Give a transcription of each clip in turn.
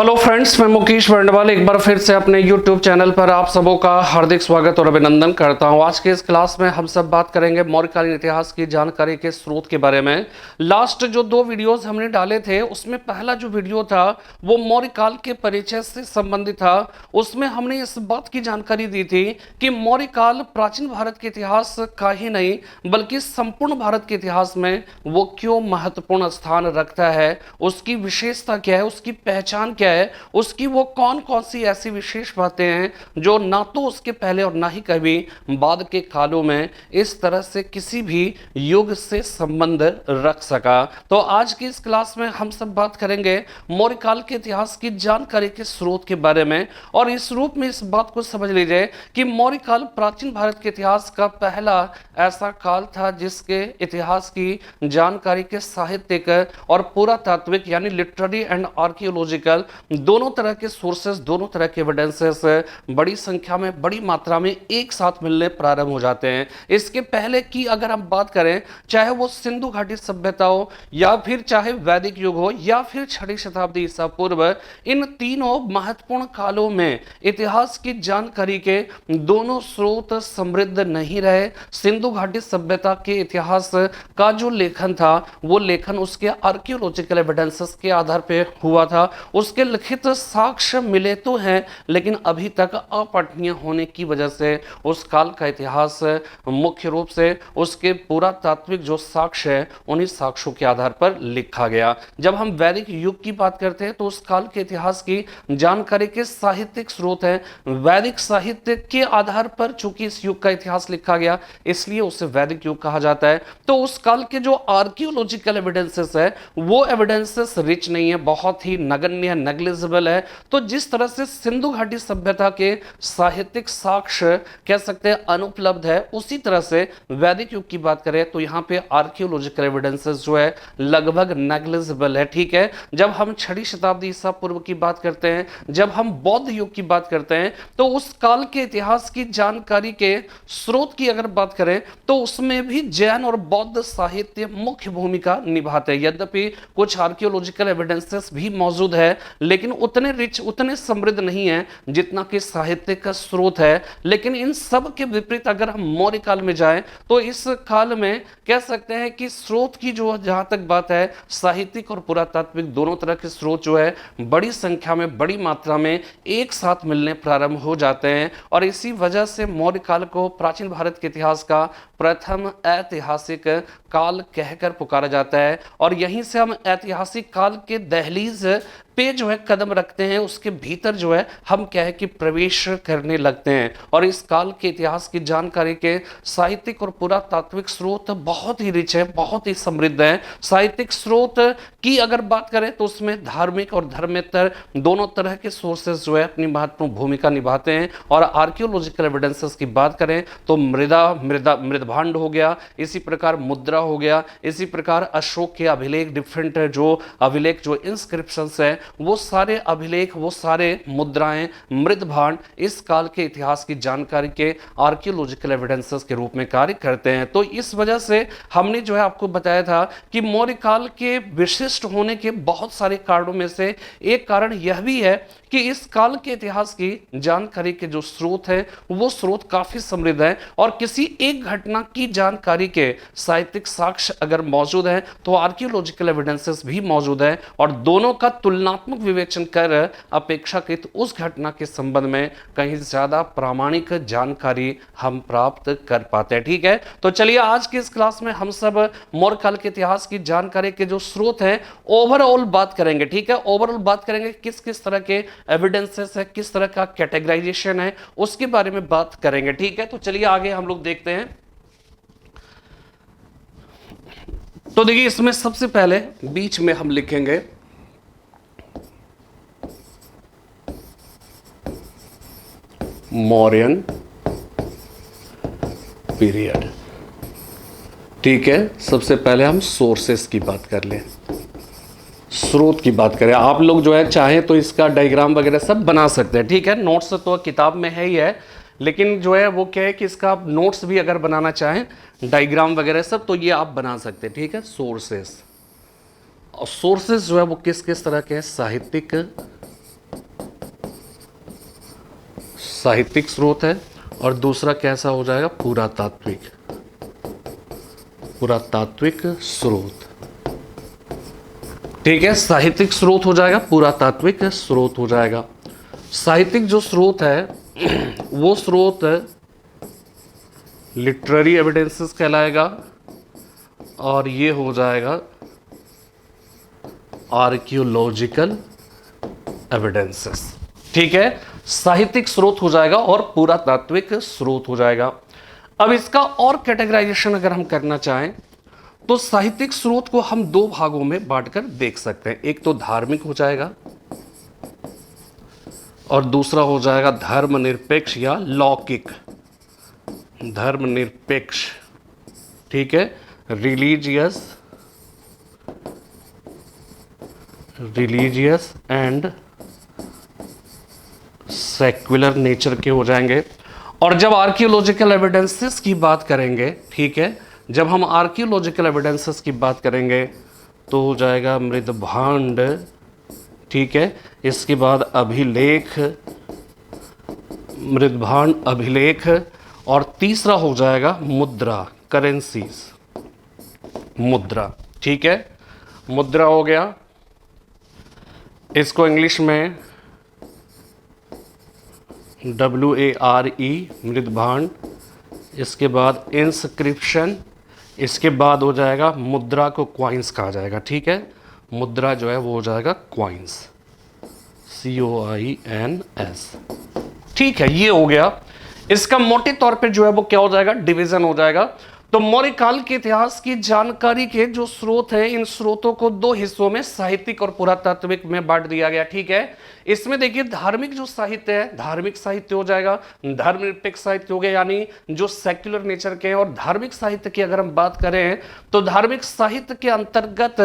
Hello friends, मैं मुकेश वर्णवाल एक बार फिर से अपने YouTube चैनल पर आप सबों का हार्दिक स्वागत और अभिनंदन करता हूं। आज के इस क्लास में हम सब बात करेंगे मौर्यकालीन इतिहास की जानकारी के स्रोत के बारे में। लास्ट जो दो वीडियोस हमने डाले थे उसमें पहला जो वीडियो था वो मौर्यकाल के परिचय से संबंधित था। उसमें हमने इस बात की जानकारी दी थी कि मौर्यकाल प्राचीन भारत के इतिहास का ही नहीं बल्कि संपूर्ण भारत के इतिहास में वो क्यों महत्वपूर्ण स्थान रखता है, उसकी विशेषता क्या है, उसकी पहचान क्या है, उसकी वो कौन कौन सी ऐसी विशेष बातें हैं जो ना तो उसके पहले और ना ही कभी बाद के कालों में इस तरह से किसी भी युग से संबंध रख सका। तो आज की इस क्लास में हम सब बात करेंगे मौर्यकाल के इतिहास की जानकारी के स्रोत के बारे में। और इस रूप में इस बात को समझ लीजिए कि मौर्यकाल प्राचीन भारत के इतिहास का पहला ऐसा काल था जिसके इतिहास की जानकारी के साहित्यिक और पुरातात्विक यानी लिटरेरी एंड आर्कियोलॉजिकल दोनों तरह के सोर्सेस, दोनों तरह के एविडेंसेस बड़ी संख्या में, बड़ी मात्रा में एक साथ मिलने प्रारंभ हो जाते हैं। इसके पहले की अगर हम बात करें, चाहे वो सिंधु घाटी सभ्यता हो या फिर चाहे वैदिक युग हो या फिर 6वीं शताब्दी ईसा पूर्व, इन तीनों महत्वपूर्ण कालों में इतिहास की जानकारी के दोनों स्रोत समृद्ध नहीं रहे। सिंधु घाटी सभ्यता के इतिहास का जो लेखन था वो लेखन उसके आर्कियोलॉजिकल एविडेंसेस के आधार पर हुआ था। उसके लिखित साक्ष्य मिले तो हैं लेकिन अभी तक अपठनीय होने की वजह से उस काल का इतिहास मुख्य रूप से उसके पुरातात्विक जो साक्ष्य है उन्हीं साक्ष्यों के आधार पर लिखा गया। जब हम वैदिक युग की बात करते हैं तो उस काल के इतिहास की जानकारी के साहित्यिक स्रोत हैं। वैदिक साहित्य के आधार पर चूंकि इस युग का इतिहास लिखा गया इसलिए उसे वैदिक युग कहा जाता है। तो उस काल के जो आर्कियोलॉजिकल एविडेंसेस है वो एविडेंसेस रिच नहीं है, बहुत ही नगण्य, नेग्लिजिबल है। तो जिस तरह से सिंधु घाटी सभ्यता के साहित्यिक साक्ष्य कह सकते हैं अनुपलब्ध है, उसी तरह से वैदिक युग की बात करें तो यहां पे आर्कियोलॉजिकल एविडेंसेस जो है लगभग नेग्लिजिबल है। ठीक है, जब हम 6वीं शताब्दी ईसा पूर्व की बात करते हैं, जब हम बौद्ध युग की बात करते हैं तो उस काल के इतिहास की जानकारी के स्रोत की अगर बात करें तो उसमें भी जैन और बौद्ध साहित्य मुख्य भूमिका निभाते हैं। यद्यपि कुछ आर्कियोलॉजिकल एविडेंसेस भी मौजूद है लेकिन उतने रिच, उतने समृद्ध नहीं है जितना कि साहित्य का स्रोत है। लेकिन इन सब के विपरीत अगर हम मौर्य काल में जाएं तो इस काल में कह सकते हैं कि स्रोत की जो जहां तक बात है, साहित्यिक और पुरातात्विक दोनों तरह के स्रोत जो है बड़ी संख्या में, बड़ी मात्रा में एक साथ मिलने प्रारंभ हो जाते हैं। और इसी वजह से मौर्य काल को प्राचीन भारत के इतिहास का प्रथम ऐतिहासिक काल कहकर पुकारा जाता है। और यहीं से हम ऐतिहासिक काल के दहलीज पे जो है कदम रखते हैं, उसके भीतर जो है हम क्या है कि प्रवेश करने लगते हैं। और इस काल के इतिहास की जानकारी के साहित्यिक और पुरातात्विक स्रोत बहुत ही रिच है, बहुत ही समृद्ध है। साहित्यिक स्रोत की अगर बात करें तो उसमें धार्मिक और धर्मेतर दोनों तरह के सोर्सेस जो है अपनी महत्वपूर्ण भूमिका निभाते हैं। और आर्कियोलॉजिकल एविडेंसेस की बात करें तो मृदभांड हो गया, इसी प्रकार मुद्रा हो गया, इसी प्रकार अशोक के अभिलेख, डिफरेंट जो अभिलेख, जो इंस्क्रिप्शंस है, वो सारे अभिलेख, वो सारे मुद्राएं, मृदभांड इस काल के इतिहास की जानकारी के आर्कियोलॉजिकल एविडेंसेस के रूप में कार्य करते हैं। तो इस वजह से हमने जो है आपको बताया था कि मौर्य काल के विशिष्ट होने के बहुत सारे कारणों में से एक कारण यह भी है कि इस काल के इतिहास की जानकारी के जो स्रोत हैं वो स्रोत काफी समृद्ध हैं। और किसी एक घटना की जानकारी के साहित्यिक साक्ष्य अगर मौजूद हैं तो आर्कियोलॉजिकल एविडेंसेस भी मौजूद हैं और दोनों का तुलनात्मक विवेचन कर अपेक्षाकृत उस घटना के संबंध में कहीं ज्यादा प्रामाणिक जानकारी हम प्राप्त कर पाते हैं। ठीक है, तो चलिए आज की इस क्लास में हम सब मौर्य काल के इतिहास की जानकारी के जो स्रोत हैं ओवरऑल बात करेंगे। ठीक है, ओवरऑल बात करेंगे किस किस तरह के एविडेंसेस है, किस तरह का कैटेगराइजेशन है, उसके बारे में बात करेंगे। ठीक है, तो चलिए आगे हम लोग देखते हैं। तो देखिए इसमें सबसे पहले बीच में हम लिखेंगे मौर्यन पीरियड। ठीक है, सबसे पहले हम सोर्सेस की बात कर लें, स्रोत की बात करें। आप लोग जो है चाहे तो इसका डायग्राम वगैरह सब बना सकते हैं। ठीक है, नोट्स तो किताब में है ही है लेकिन जो है वो क्या है कि इसका आप नोट्स भी अगर बनाना चाहें, डायग्राम वगैरह सब, तो ये आप बना सकते हैं। ठीक है, सोर्सेस। और सोर्सेस जो है वो किस किस तरह के हैं, साहित्यिक, साहित्यिक स्रोत है, और दूसरा कैसा हो जाएगा, पुरातात्विक, पुरातात्विक स्रोत। ठीक है, साहित्यिक स्रोत हो जाएगा, पुरातात्विक स्रोत हो जाएगा। साहित्यिक जो स्रोत है वो स्रोत लिटरेरी एविडेंसेस कहलाएगा, और ये हो जाएगा आर्कियोलॉजिकल एविडेंसेस। ठीक है, साहित्यिक स्रोत हो जाएगा और पुरातात्विक स्रोत हो जाएगा। अब इसका और कैटेगराइजेशन अगर हम करना चाहें तो साहित्यिक स्रोत को हम दो भागों में बांटकर देख सकते हैं। एक तो धार्मिक हो जाएगा और दूसरा हो जाएगा धर्मनिरपेक्ष या लौकिक, धर्मनिरपेक्ष। ठीक है, रिलीजियस एंड सेक्युलर नेचर के हो जाएंगे। और जब आर्कियोलॉजिकल एविडेंसेस की बात करेंगे, ठीक है, जब हम आर्कियोलॉजिकल एविडेंसेस की बात करेंगे तो हो जाएगा मृदभांड। ठीक है, इसके बाद अभिलेख, मृदभांड, अभिलेख, और तीसरा हो जाएगा मुद्रा, करेंसीज, मुद्रा। ठीक है, मुद्रा हो गया, इसको इंग्लिश में WARE, मृदभांड। इसके बाद इंस्क्रिप्शन, इसके बाद हो जाएगा मुद्रा को क्वाइंस कहा जाएगा। ठीक है, मुद्रा जो है वो हो जाएगा क्वाइंस, COINS। ठीक है, ये हो गया। इसका मोटे तौर पे जो है वो क्या हो जाएगा, डिवीजन हो जाएगा। तो मौर्य काल के इतिहास की जानकारी के जो स्रोत हैं, इन स्रोतों को दो हिस्सों में, साहित्यिक और पुरातात्विक में बांट दिया गया। ठीक है, इसमें देखिए धार्मिक जो साहित्य है, धार्मिक साहित्य हो जाएगा, धर्मनिरपेक्ष साहित्य हो गया, यानी जो सेक्युलर नेचर के हैं। और धार्मिक साहित्य की अगर हम बात करें तो धार्मिक साहित्य के अंतर्गत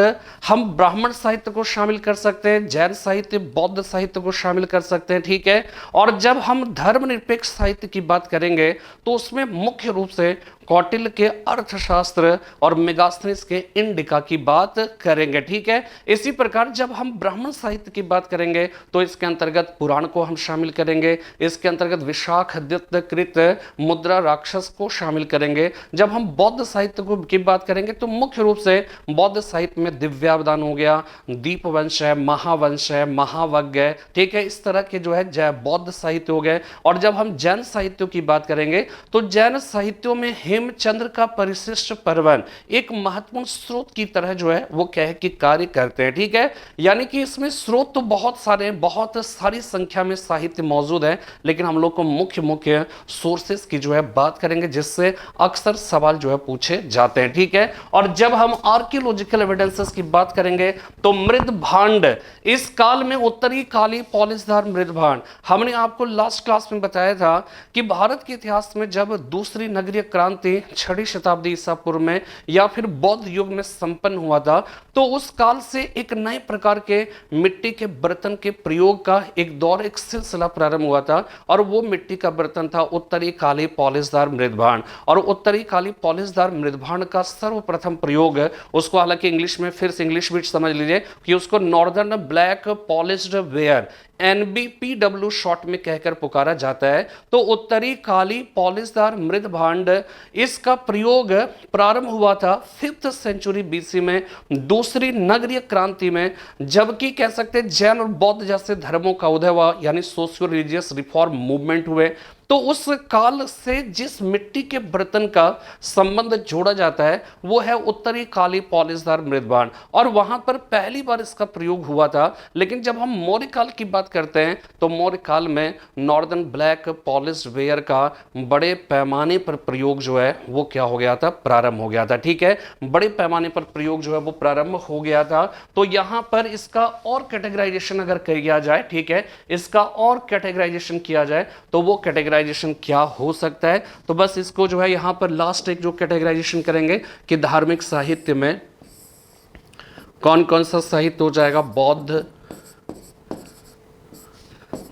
हम ब्राह्मण साहित्य को शामिल कर सकते हैं, जैन साहित्य, बौद्ध साहित्य को शामिल कर सकते हैं। ठीक है, और जब हम धर्मनिरपेक्ष साहित्य की बात करेंगे तो उसमें मुख्य रूप से कौटिल्य के अर्थशास्त्र और मेगास्थनीज के इंडिका की बात करेंगे। ठीक है, इसी प्रकार जब हम ब्राह्मण साहित्य की बात करेंगे तो इसके अंतर्गत पुराण को हम शामिल करेंगे, इसके अंतर्गत विशाखादित्य कृत मुद्रा राक्षस को शामिल करेंगे। जब हम बौद्ध साहित्य को की बात करेंगे तो मुख्य रूप से बौद्ध साहित्य में दिव्यावदान हो गया, दीपवंश है, महावंश है, महावज्ञ है। ठीक है, इस तरह के जो है जय बौद्ध साहित्य हो गए। और जब हम जैन साहित्यों की बात करेंगे तो जैन साहित्यों में हेमचंद्र का परिशिष्ट पर्वन एक महत्वपूर्ण स्रोत की तरह जो है वो कह के कार्य करते हैं। ठीक है, यानी कि इसमें स्रोत तो बहुत सारे, बहुत सारी संख्या में साहित्य मौजूद है, लेकिन हम लोग को मुख्य मुख्य सोर्सेस की जो है बात करेंगे, जिससे अक्सर सवाल जो है पूछे जाते हैं। ठीक है, और जब हम आर्कियोलॉजिकल एविडेंसेस की बात करेंगे तो मृदभांड, इस काल में उत्तरी काली पॉलिशधार मृदभांड, हमने आपको लास्ट क्लास में बताया था कि भारत के इतिहास में जब दूसरी नगरीय क्रांति 6वीं शताब्दी ईसा पूर्व में या फिर बौद्ध युग में संपन्न हुआ था, तो उस काल से एक नए प्रकार के मिट्टी के बर्तन के प्रयोग का एक दौर, एक सिलसिला प्रारंभ हुआ था। और वो मिट्टी का बर्तन था उत्तरी काली पॉलिशधार मृदभांड। और उत्तरी काली पॉलिशधार मृदभांड का सर्वप्रथम प्रयोग, उसको हालांकि इंग्लिश में, फिर से इंग्लिश भी समझ लीजिए कि उसको northern black polished where, NBPW short में कहकर पुकारा जाता है। तो उत्तरी काली पॉलिशधार मृदभांड, इसका प्रयोग प्रारंभ हुआ था 5th सेंचुरी BC में, दूसरी नगरीय क्रांति में, जबकि कह सकते हैं जैन और बौद्ध जैसे धर्मों का उदय हुआ, यानी सोशियो रिलीजियस रिफॉर्म मूवमेंट हुए। तो उस काल से जिस मिट्टी के बर्तन का संबंध जोड़ा जाता है वो है उत्तरी काली पॉलिशधार मृदभांड, और वहां पर पहली बार इसका प्रयोग हुआ था। लेकिन जब हम मौर्य काल की बात करते हैं तो मौर्य काल में नॉर्दर्न ब्लैक पॉलिश्ड वेयर का बड़े पैमाने पर प्रयोग जो है वो क्या हो गया था, प्रारंभ हो गया था। ठीक है, बड़े पैमाने पर प्रयोग जो है वो प्रारंभ हो गया था। तो यहां पर इसका और कैटेगराइजेशन अगर किया जाए, ठीक है, इसका और कैटेगराइजेशन किया जाए तो वो कैटेगराइजेशन क्या हो सकता है, तो बस इसको जो है यहां पर लास्ट एक जो कैटेगराइजेशन करेंगे कि धार्मिक साहित्य में कौन कौन सा साहित्य हो जाएगा, बौद्ध,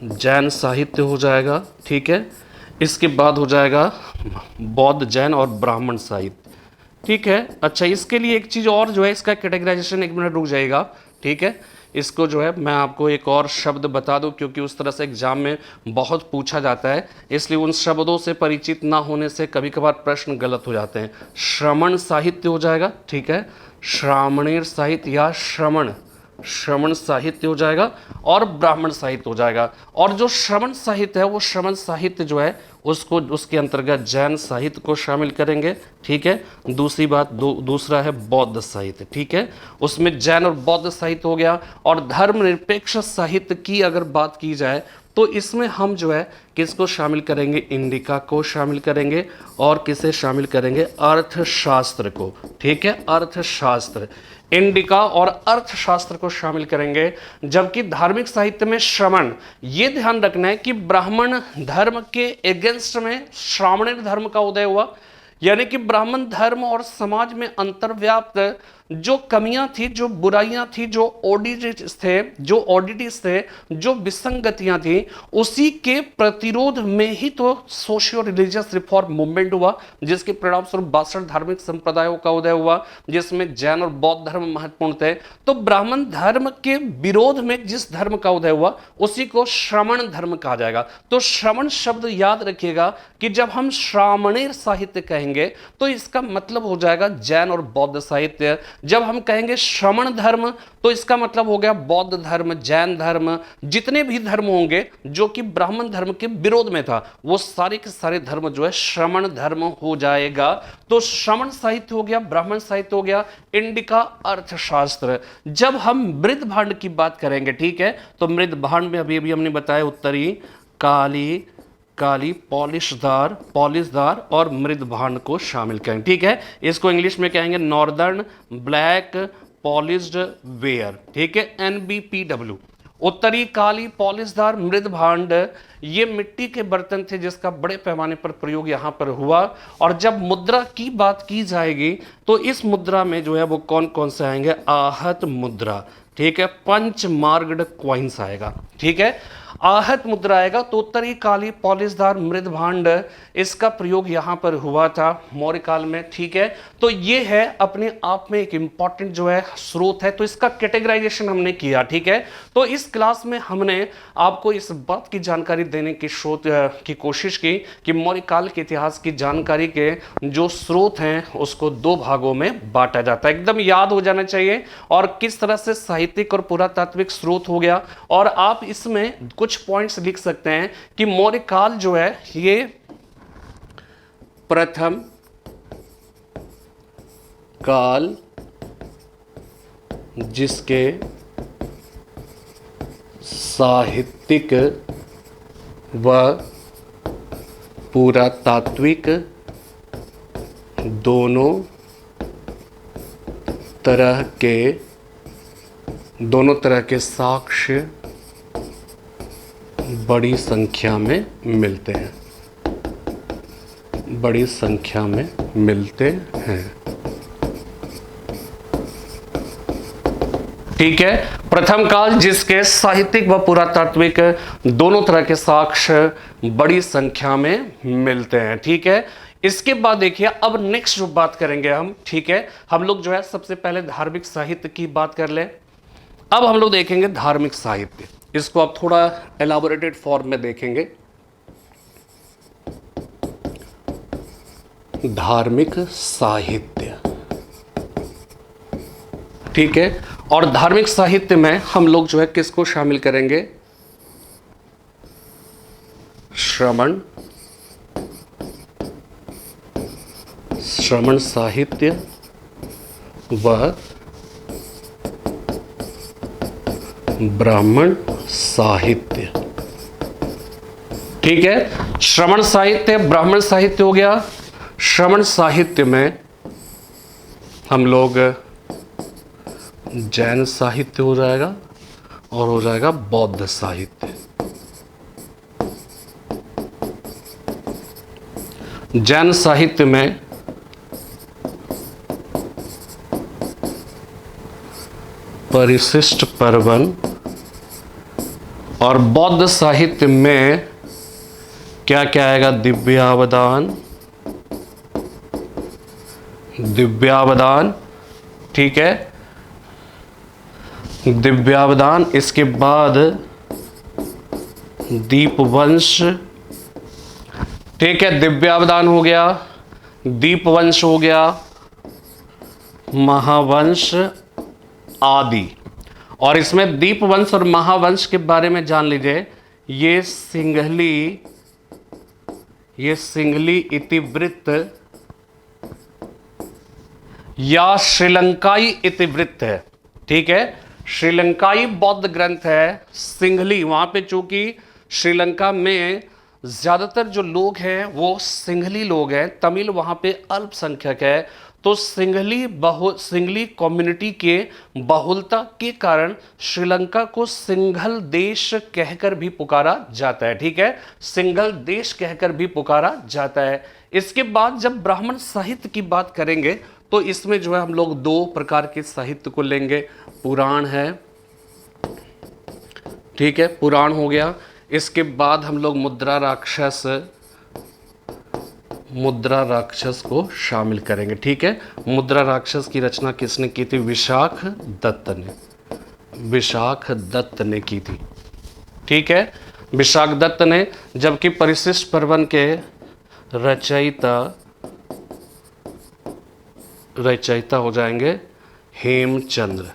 जैन साहित्य हो जाएगा। ठीक है, इसके बाद हो जाएगा बौद्ध, जैन और ब्राह्मण साहित्य। ठीक है, अच्छा इसके लिए एक चीज और जो है, इसका कैटेगराइजेशन, एक मिनट रुक जाएगा। ठीक है, इसको जो है मैं आपको एक और शब्द बता दूं, क्योंकि उस तरह से एग्जाम में बहुत पूछा जाता है, इसलिए उन शब्दों से परिचित ना होने से कभी कभार प्रश्न गलत हो जाते हैं। श्रमण साहित्य हो जाएगा, ठीक है, श्रामणेर साहित्य या श्रमण साहित्य हो जाएगा, और ब्राह्मण साहित्य हो जाएगा। और जो श्रमण साहित्य है वो श्रमण साहित्य जो है उसको उसके अंतर्गत जैन साहित्य को शामिल करेंगे, ठीक है। दूसरी बात दूसरा है बौद्ध साहित्य, ठीक है, उसमें जैन और बौद्ध साहित्य हो गया। और धर्मनिरपेक्ष साहित्य की अगर बात की जाए तो इसमें हम जो है किसको शामिल करेंगे, इंडिका को शामिल करेंगे, और किसे शामिल करेंगे, अर्थशास्त्र को, ठीक है, अर्थशास्त्र, इंडिका और अर्थशास्त्र को शामिल करेंगे। जबकि धार्मिक साहित्य में श्रमण, ये ध्यान रखना है कि ब्राह्मण धर्म के एगेंस्ट में श्रामणेर धर्म का उदय हुआ, यानी कि ब्राह्मण धर्म और समाज में अंतर्व्याप्त जो कमियां थी, जो बुराइयां थी, जो ऑडिटिस थे, जो विसंगतियां थी, उसी के प्रतिरोध में ही तो सोशियो रिलीजियस रिफॉर्म मूवमेंट हुआ, जिसके परिणाम स्वरूप 62 धार्मिक संप्रदायों का उदय हुआ, जिसमें जैन और बौद्ध धर्म महत्वपूर्ण थे। तो ब्राह्मण धर्म के विरोध में जिस धर्म का उदय हुआ उसी को श्रमण धर्म कहा जाएगा। तो श्रमण शब्द याद रखिएगा कि जब हम श्रामणेर साहित्य कहेंगे तो इसका मतलब हो जाएगा जैन और बौद्ध साहित्य। जब हम कहेंगे श्रमण धर्म तो इसका मतलब हो गया बौद्ध धर्म, जैन धर्म, जितने भी धर्म होंगे जो कि ब्राह्मण धर्म के विरोध में था, वो सारे के सारे धर्म जो है श्रमण धर्म हो जाएगा। तो श्रमण साहित्य हो गया, ब्राह्मण साहित्य हो गया, इंडिका अर्थशास्त्र। जब हम मृद भांड की बात करेंगे, ठीक है, तो मृद भांड में अभी हमने बताया उत्तरी, काली, पॉलिशदार और मृद भांड को शामिल करेंगे, ठीक है। इसको इंग्लिश में कहेंगे नॉर्दर्न ब्लैक पॉलिश्ड वेयर, ठीक है, NBPW। उत्तरी काली पॉलिशदार मृद भांड, ये मिट्टी के बर्तन थे जिसका बड़े पैमाने पर प्रयोग यहाँ पर हुआ। और जब मुद्रा की बात की जाएगी तो इस मुद्रा में जो है वो कौन कौन से आएंगे, आहत मुद्रा, ठीक है, पंचमार्गड क्वाइंस आएगा, ठीक है, आहत मुद्रा आएगा। तो उत्तरी काली पॉलिशदार मृद भांड, इसका प्रयोग यहां पर हुआ था मौर्य काल में, ठीक है। तो ये है अपने आप में एक इंपॉर्टेंट जो है स्रोत है, तो इसका कैटेगराइजेशन हमने किया, ठीक है। तो इस क्लास में हमने आपको इस बात की जानकारी देने की की कोशिश की कि मौर्य काल के इतिहास की जानकारी के जो स्रोत हैं उसको दो भागों में बांटा जाता है, एकदम याद हो जाना चाहिए। और किस तरह से साहित्यिक और पुरातात्विक स्रोत हो गया, और आप इसमें कुछ पॉइंट्स लिख सकते हैं कि मौर्य काल जो है ये प्रथम काल जिसके साहित्यिक व पुरातात्विक दोनों तरह के साक्ष्य बड़ी संख्या में मिलते हैं, ठीक है। प्रथम काल जिसके साहित्यिक व पुरातात्विक दोनों तरह के साक्ष्य बड़ी संख्या में मिलते हैं, ठीक है। इसके बाद देखिए अब नेक्स्ट जो बात करेंगे हम, ठीक है, हम लोग जो है सबसे पहले धार्मिक साहित्य की बात कर लें। अब हम लोग देखेंगे धार्मिक साहित्य, इसको आप थोड़ा एलाबोरेटेड फॉर्म में देखेंगे। धार्मिक साहित्य, ठीक है, और धार्मिक साहित्य में हम लोग जो है किसको शामिल करेंगे, श्रमण साहित्य व ब्राह्मण साहित्य, ठीक है। श्रमण साहित्य, ब्राह्मण साहित्य हो गया। श्रमण साहित्य में हम लोग जैन साहित्य हो जाएगा और हो जाएगा बौद्ध साहित्य। जैन साहित्य में परिशिष्ट पर्वन, और बौद्ध साहित्य में क्या क्या आएगा, दिव्यावदान, ठीक है, दिव्यावदान, इसके बाद दीपवंश, ठीक है, दिव्यावदान हो गया, दीपवंश हो गया, महावंश आदि। और इसमें दीपवंश और महावंश के बारे में जान लीजिए। ये सिंघली इतिवृत्त या श्रीलंकाई इतिवृत्त है, ठीक है, श्रीलंकाई बौद्ध ग्रंथ है सिंघली। वहां पे चूंकि श्रीलंका में ज्यादातर जो लोग हैं वो सिंघली लोग हैं, तमिल वहां पे अल्पसंख्यक है, तो सिंघली कम्युनिटी के बहुलता के कारण श्रीलंका को सिंघल देश कहकर भी पुकारा जाता है, ठीक है, सिंघल देश कहकर भी पुकारा जाता है। इसके बाद जब ब्राह्मण साहित्य की बात करेंगे तो इसमें जो है हम लोग दो प्रकार के साहित्य को लेंगे। पुराण है, ठीक है, पुराण हो गया। इसके बाद हम लोग मुद्रा राक्षस को शामिल करेंगे, ठीक है। मुद्रा राक्षस की रचना किसने की थी? विशाख दत्त ने की थी, ठीक है, विशाख दत्त ने। जबकि परिशिष्ट पर्वन के रचयिता हो जाएंगे हेमचंद्र,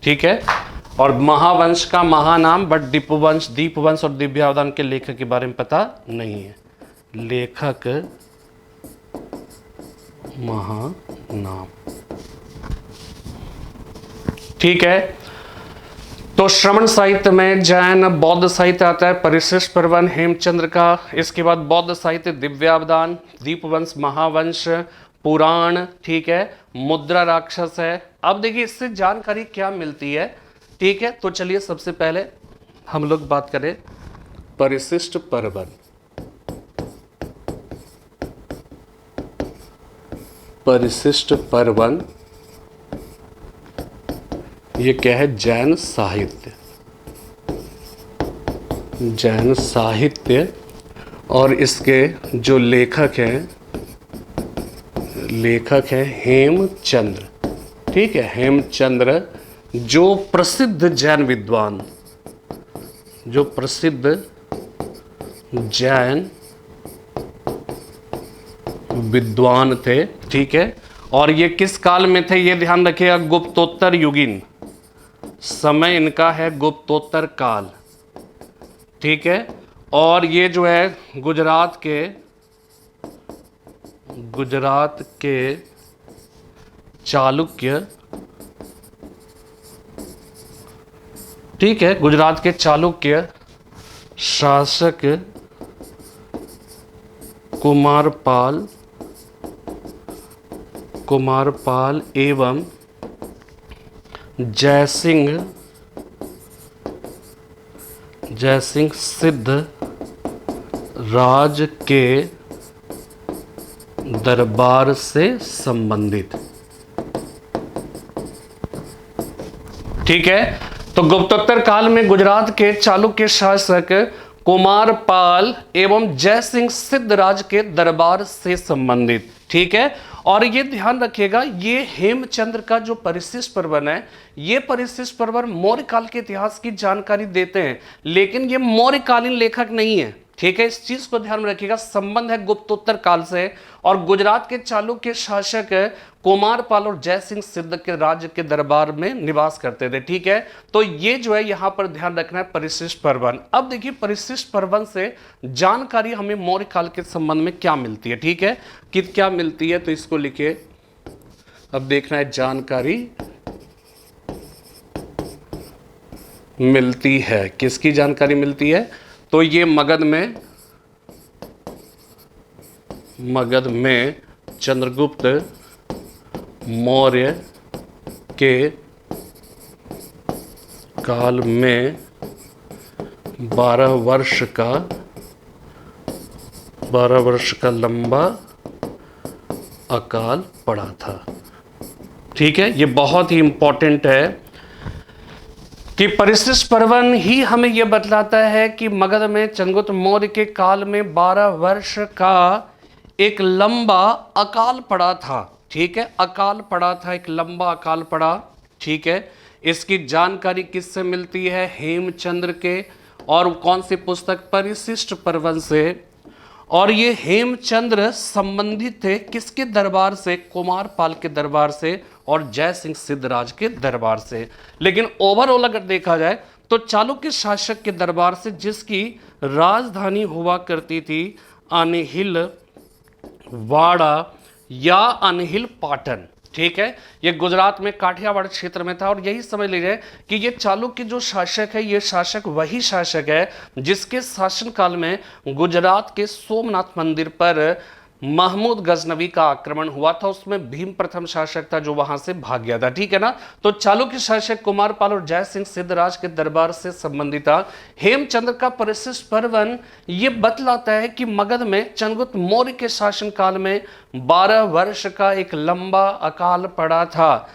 ठीक है। और महावंश का महानाम, बट दीपवंश और दिव्यावदान के लेखक के बारे में पता नहीं है। लेखक महानाम, ठीक है। तो श्रवण साहित्य में जैन बौद्ध साहित्य आता है, परिशिष्ट पर्वन हेमचंद्र का। इसके बाद बौद्ध साहित्य दिव्यावदान, दीपवंश, महावंश, पुराण, ठीक है, मुद्रा राक्षस है। अब देखिए इससे जानकारी क्या मिलती है, ठीक है। तो चलिए सबसे पहले हम लोग बात करें परिशिष्ट पर्वन। परिशिष्ट पर्वन ये क्या है? जैन साहित्य। और इसके जो लेखक हैं हेमचंद्र, ठीक है, हेमचंद्र, जो प्रसिद्ध जैन विद्वान थे, ठीक है। और ये किस काल में थे ये ध्यान रखिएगा, गुप्तोत्तर युगीन समय इनका है, गुप्तोत्तर काल, ठीक है। और ये जो है गुजरात के चालुक्य, ठीक है, गुजरात के चालुक्य शासक कुमारपाल एवं जयसिंह सिद्ध राज के दरबार से संबंधित, ठीक है। तो गुप्तोत्तर काल में गुजरात के चालुक्य शासक कुमारपाल एवं जयसिंह सिद्ध राज के दरबार से संबंधित, ठीक है। और ये ध्यान रखिएगा, ये हेमचंद्र का जो परिशिष्ट पर्वन है, ये परिशिष्ट पर्वन मौर्य काल के इतिहास की जानकारी देते हैं, लेकिन ये मौर्यकालीन लेखक नहीं है, ठीक है। इस चीज को ध्यान में रखिएगा, संबंध है गुप्तोत्तर काल से। और गुजरात के चालुक्य शासक कुमारपाल और जयसिंह सिद्ध के राज्य के दरबार में निवास करते थे, ठीक है। तो ये जो है यहां पर ध्यान रखना है परिशिष्ट पर्वन। अब देखिए परिशिष्ट पर्वन से जानकारी हमें मौर्य काल के संबंध में क्या मिलती है, ठीक है, कि क्या मिलती है, तो इसको लिखिए। अब देखना है जानकारी मिलती है, किसकी जानकारी मिलती है? तो ये मगध में चंद्रगुप्त मौर्य के काल में 12 वर्ष का लंबा अकाल पड़ा था, ठीक है। ये बहुत ही इंपॉर्टेंट है कि परिशिष्ट पर्वन ही हमें यह बतलाता है कि मगध में चंद्रगुप्त मौर्य के काल में 12 वर्ष का एक लंबा अकाल पड़ा था, ठीक है, अकाल पड़ा था, एक लंबा अकाल पड़ा। ठीक है, इसकी जानकारी किससे मिलती है? हेमचंद्र के। और कौन सी पुस्तक? परिशिष्ट पर्वन से। और ये हेमचंद्र संबंधित थे किसके दरबार से? कुमारपाल के दरबार से और जय सिंह सिद्धराज के दरबार से। लेकिन ओवरऑल अगर देखा जाए तो चालुक्य शासक के दरबार से, जिसकी राजधानी हुआ करती थी अनहिल वाड़ा या अनहिल पाटन। ठीक है, ये गुजरात में काठियावाड़ क्षेत्र में था। और यही समझ लीजिए कि ये चालुक्य जो शासक है, ये शासक वही शासक है जिसके शासनकाल में गुजरात के सोमनाथ मंदिर पर महमूद गजनवी का आक्रमण हुआ था। उसमें भीम प्रथम शासक था जो वहां से भाग गया था। ठीक है ना। तो चालुक्य शासक कुमारपाल और जय सिंह सिद्धराज के दरबार से संबंधित था। हेमचंद्र का परिशिष्ट पर्वन ये बतलाता है कि मगध में चंद्रगुप्त मौर्य के शासनकाल में 12 वर्ष का एक लंबा अकाल पड़ा था।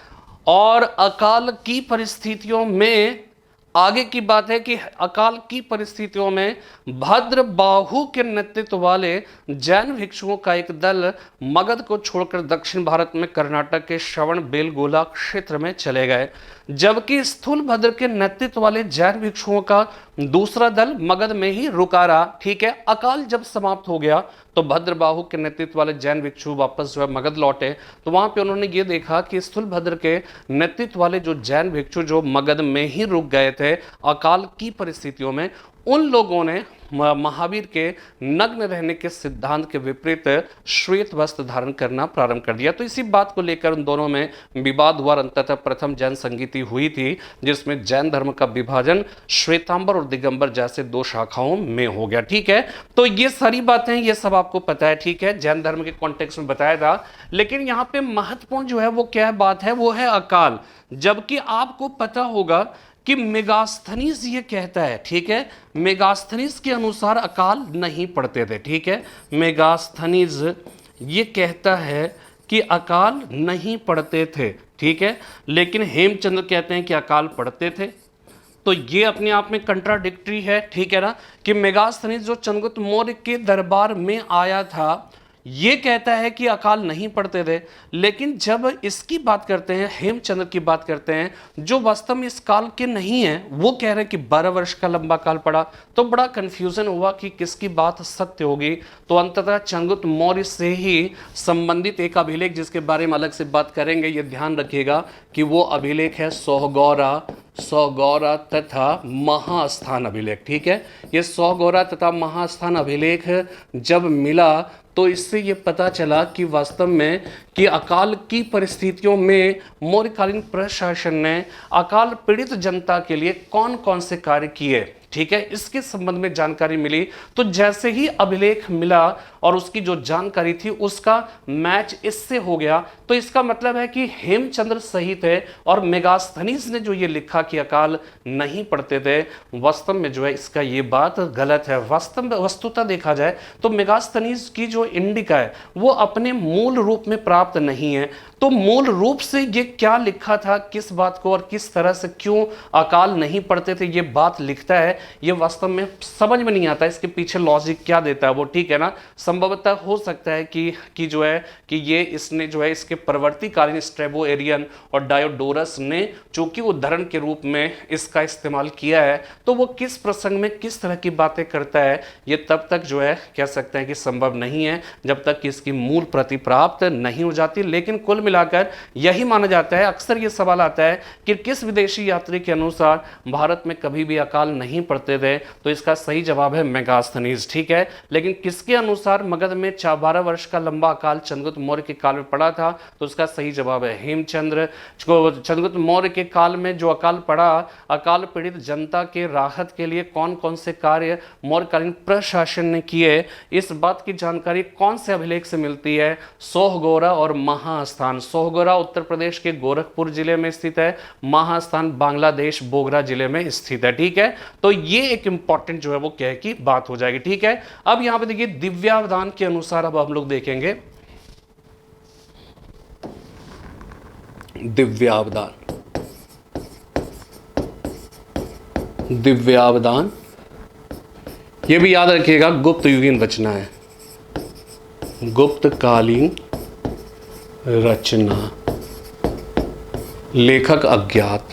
और अकाल की परिस्थितियों में आगे की बात है कि अकाल की परिस्थितियों में भद्रबाहु के नेतृत्व वाले जैन भिक्षुओं का एक दल मगध को छोड़कर दक्षिण भारत में कर्नाटक के श्रवण बेलगोला क्षेत्र में चले गए, जबकि स्थूलभद्र के नेतृत्व वाले जैन भिक्षुओं का दूसरा दल मगध में ही रुका रहा। ठीक है, अकाल जब समाप्त हो गया तो भद्रबाहु के नेतृत्व वाले जैन भिक्षु वापस जो है मगध लौटे। तो वहां पे उन्होंने ये देखा कि स्थूलभद्र के नेतृत्व वाले जो जैन भिक्षु जो मगध में ही रुक गए थे अकाल की परिस्थितियों में, उन लोगों ने महावीर के नग्न रहने के सिद्धांत के विपरीत श्वेत वस्त्र धारण करना प्रारंभ कर दिया। तो इसी बात को लेकर उन दोनों में विवाद हुआ। अंततः प्रथम जैन संगीति हुई थी जिसमें जैन धर्म का विभाजन श्वेतांबर और दिगंबर जैसे दो शाखाओं में हो गया। ठीक है, तो ये सारी बातें ये सब आपको पता है। ठीक है, जैन धर्म के कॉन्टेक्स्ट में बताया था। लेकिन यहाँ पे महत्वपूर्ण जो है वो क्या बात है, वो है अकाल। जबकि आपको पता होगा कि मेगास्थनीज ये कहता है, ठीक है, मेगास्थनीज के अनुसार अकाल नहीं पड़ते थे। ठीक है, मेगास्थनीज ये कहता है कि अकाल नहीं पड़ते थे। ठीक है, लेकिन हेमचंद्र कहते हैं कि अकाल पड़ते थे। तो ये अपने आप में कंट्राडिक्टरी है। ठीक है ना, कि मेगास्थनीज जो चंद्रगुप्त मौर्य के दरबार में आया था ये कहता है कि अकाल नहीं पड़ते थे, लेकिन जब इसकी बात करते हैं, हेमचंद्र की बात करते हैं जो वास्तव में इस काल के नहीं है, वो कह रहे हैं कि 12 वर्ष का लंबा काल पड़ा। तो बड़ा कंफ्यूजन हुआ कि किसकी बात सत्य होगी। तो अंततः चंद्रगुप्त मौर्य से ही संबंधित एक अभिलेख जिसके बारे में अलग से बात करेंगे, ये ध्यान रखिएगा कि वो अभिलेख है सौगौरा तथा महास्थान अभिलेख। ठीक है, ये सौगौरा तथा महास्थान अभिलेख जब मिला तो इससे ये पता चला कि वास्तव में कि अकाल की परिस्थितियों में मौर्यकालीन प्रशासन ने अकाल पीड़ित जनता के लिए कौन कौन से कार्य किए। ठीक है, इसके संबंध में जानकारी मिली। तो जैसे ही अभिलेख मिला और उसकी जो जानकारी थी उसका मैच इससे हो गया, तो इसका मतलब है कि हेमचंद्र सही थे और मेगास्थनीज ने जो ये लिखा कि अकाल नहीं पड़ते थे, वास्तव में जो है इसका ये बात गलत है। वास्तव में वस्तुतः देखा जाए तो मेगास्थनीज की जो इंडिका है वो अपने मूल रूप में प्राप्त नहीं है। तो मूल रूप से ये क्या लिखा था, किस बात को और किस तरह से क्यों अकाल नहीं पड़ते थे ये बात लिखता है, ये वास्तव में समझ में नहीं आता इसके पीछे लॉजिक क्या देता है वो। ठीक है ना, संभवतः हो सकता है कि जो है कि ये इसने जो है इसके परवर्तीकालीन स्ट्रेबो एरियन और डायोडोरस ने चूंकि उदाहरण के रूप में इसका इस्तेमाल किया है, तो वो किस प्रसंग में किस तरह की बातें करता है ये तब तक जो है कह सकते हैं कि संभव नहीं है जब तक कि इसकी मूल प्रति प्राप्त नहीं हो जाती। लेकिन कुल मिलाकर यही माना जाता है, अक्सर ये सवाल आता है कि किस विदेशी यात्री के अनुसार भारत में कभी भी अकाल नहीं पड़ते थे, तो इसका सही जवाब है मेगास्थनीज। ठीक है, लेकिन किसके अनुसार मगध में 12 वर्ष का लंबा अकाल चंद्रगुप्त मौर्य के काल में पड़ा था, तो उसका सही जवाब है हेमचंद्र। चंद्रगुप्त मौर्य के काल में जो अकाल पड़ा, अकाल पीड़ित जनता के राहत के लिए कौन कौन से कार्य मौर्यकालीन प्रशासन ने किए, इस बात की जानकारी कौन से अभिलेख से मिलती है? सोहगौरा और महास्थान। सोहगौरा उत्तर प्रदेश के गोरखपुर जिले में स्थित है, महास्थान बांग्लादेश बोगरा जिले में स्थित है। ठीक है, तो ये एक इंपॉर्टेंट जो है वो क्या है कि बात हो जाएगी। ठीक है, अब यहां पे देखिए दिव्यावधान के अनुसार अब हम लोग देखेंगे दिव्यावधान ये भी याद रखिएगा गुप्त युगीन रचना है, गुप्तकालीन रचना, लेखक अज्ञात,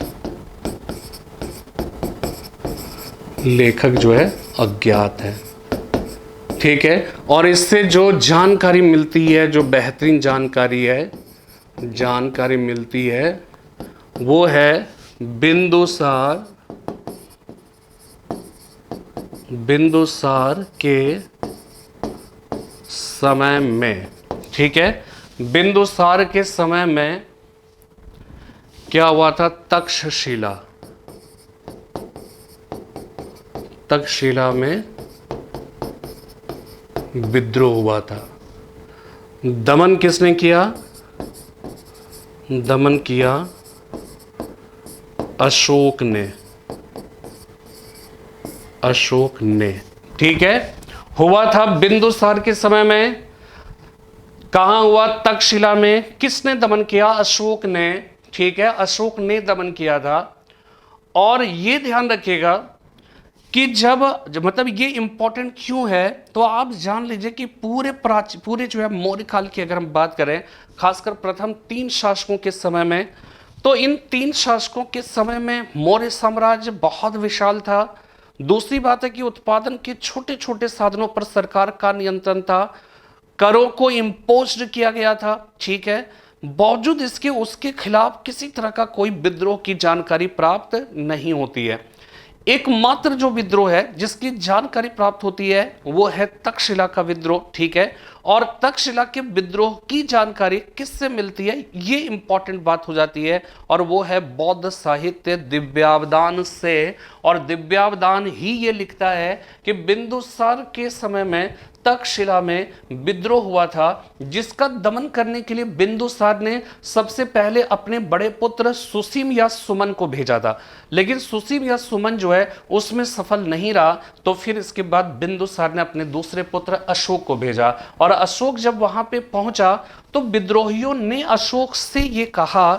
लेखक जो है अज्ञात है, ठीक है। और इससे जो जानकारी मिलती है, जो बेहतरीन जानकारी मिलती है वो है बिंदुसार के समय में, ठीक है। बिंदुसार के समय में क्या हुआ था? तक्षशिला में विद्रोह हुआ था। दमन किसने किया? दमन किया अशोक ने, ठीक है। हुआ था बिंदुसार के समय में। कहां हुआ? तक्षशिला में। किसने दमन किया? अशोक ने, ठीक है। अशोक ने दमन किया था। और ये ध्यान रखिएगा कि जब मतलब ये इंपॉर्टेंट क्यों है, तो आप जान लीजिए कि पूरे जो है मौर्य काल की अगर हम बात करें, खासकर प्रथम 3 शासकों के समय में, तो इन 3 शासकों के समय में मौर्य साम्राज्य बहुत विशाल था। दूसरी बात है कि उत्पादन के छोटे छोटे साधनों पर सरकार का नियंत्रण था, करों को इम्पोज्ड किया गया था, ठीक है। बावजूद इसके उसके खिलाफ किसी तरह का कोई विद्रोह की जानकारी प्राप्त नहीं होती है। एकमात्र जो विद्रोह है जिसकी जानकारी प्राप्त होती है वो है तक्षशिला का विद्रोह, ठीक है। और तक्षशिला के विद्रोह की जानकारी किससे मिलती है, ये इंपॉर्टेंट बात हो जाती है, और वो है बौद्ध साहित्य दिव्यावदान से। और दिव्यावदान ही ये लिखता है कि बिंदुसार के समय में तक्षशिला में विद्रोह हुआ था, जिसका दमन करने के लिए बिंदुसार ने सबसे पहले अपने बड़े पुत्र सुसीम या सुमन को भेजा था। लेकिन सुसीम या सुमन जो है उसमें सफल नहीं रहा, तो फिर इसके बाद बिंदुसार ने अपने दूसरे पुत्र अशोक को भेजा। और अशोक जब वहां पे पहुंचा तो विद्रोहियों ने अशोक से ये कहा